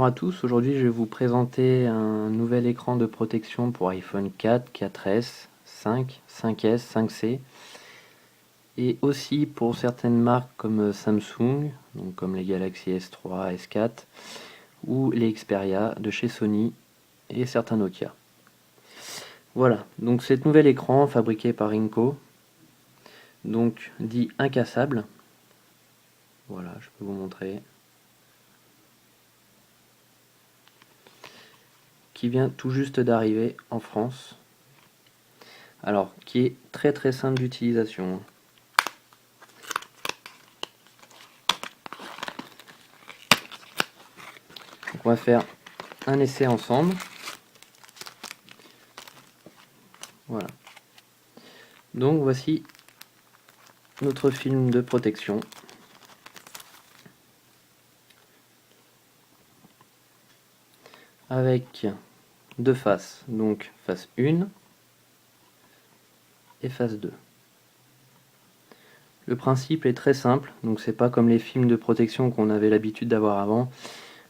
à tous, aujourd'hui je vais vous présenter un nouvel écran de protection pour iPhone 4, 4S, 5, 5S, 5C et aussi pour certaines marques comme Samsung, donc comme les Galaxy S3, S4 ou les Xperia de chez Sony et certains Nokia. Voilà, donc cet nouvel écran fabriqué par Inco, donc dit incassable, voilà, je peux vous montrer, qui vient tout juste d'arriver en France. Alors, qui est très simple d'utilisation. On va faire un essai ensemble. Voilà. Donc voici notre film de protection. Avec deux faces, donc face 1 et face 2. Le principe est très simple, donc c'est pas comme les films de protection qu'on avait l'habitude d'avoir avant,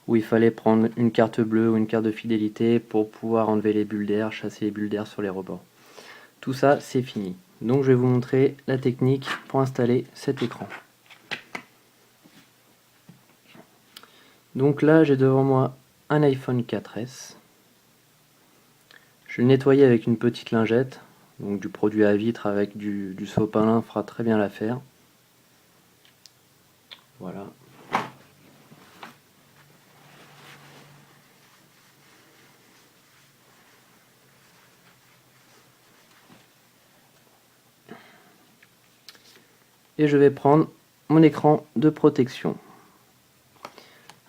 où il fallait prendre une carte bleue ou une carte de fidélité pour pouvoir enlever les bulles d'air, chasser les bulles d'air sur les rebords. Tout ça, c'est fini. Donc je vais vous montrer la technique pour installer cet écran. Donc là, j'ai devant moi un iPhone 4S. Je vais le nettoyer avec une petite lingette, donc du produit à vitre avec du sopalin fera très bien l'affaire. Voilà. Et je vais prendre mon écran de protection.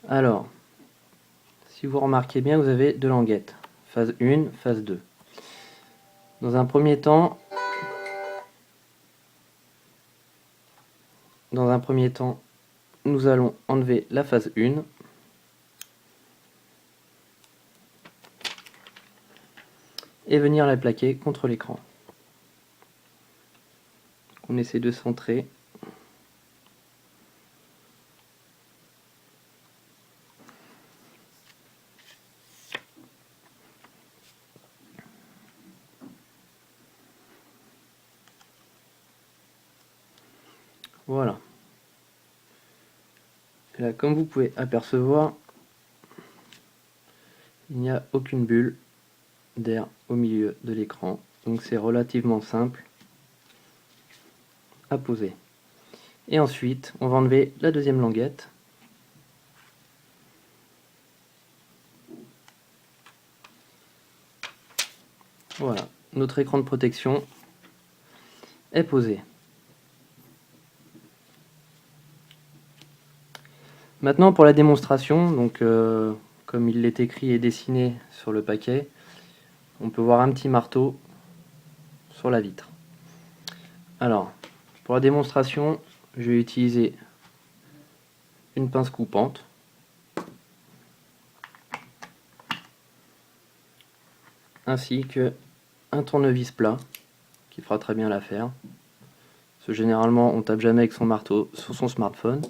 Alors, si vous remarquez bien, vous avez deux languettes, phase 1, phase 2. Dans un premier temps, nous allons enlever la phase 1. Et venir la plaquer contre l'écran. On essaie de centrer. Voilà. Et là, comme vous pouvez apercevoir, il n'y a aucune bulle d'air au milieu de l'écran. Donc c'est relativement simple à poser. Et ensuite, on va enlever la deuxième languette. Voilà, notre écran de protection est posé. Maintenant pour la démonstration, donc comme il est écrit et dessiné sur le paquet, on peut voir un petit marteau sur la vitre. Alors, pour la démonstration, je vais utiliser une pince coupante. Ainsi que un tournevis plat qui fera très bien l'affaire. Parce que généralement on tape jamais avec son marteau sur son smartphone.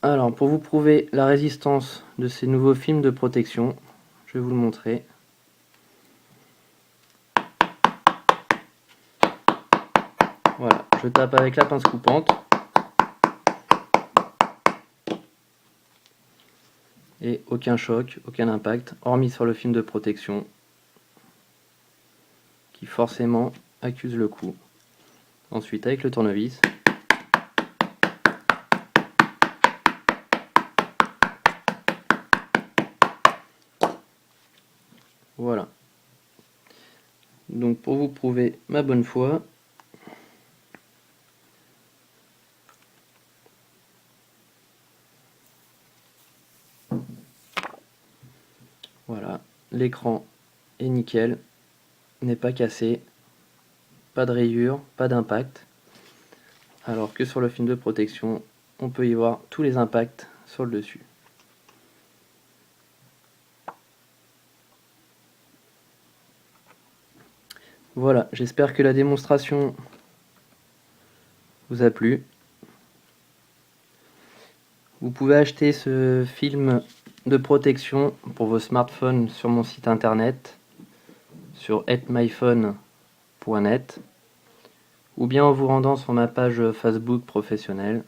Alors pour vous prouver la résistance de ces nouveaux films de protection, je vais vous le montrer. Voilà, je tape avec la pince coupante. Et aucun choc, aucun impact, hormis sur le film de protection, qui forcément accuse le coup. Ensuite avec le tournevis. Voilà. Donc pour vous prouver ma bonne foi, voilà, l'écran est nickel, n'est pas cassé, pas de rayures, pas d'impact. Alors que sur le film de protection, on peut y voir tous les impacts sur le dessus. Voilà, j'espère que la démonstration vous a plu. Vous pouvez acheter ce film de protection pour vos smartphones sur mon site internet, sur getmyphone.net, ou bien en vous rendant sur ma page Facebook professionnelle.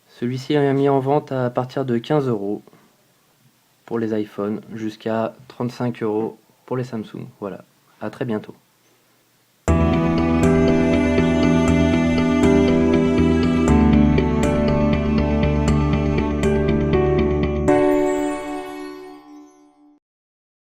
Celui-ci est mis en vente à partir de 15 € pour les iPhones, jusqu'à 35 € pour les Samsung. Voilà, à très bientôt.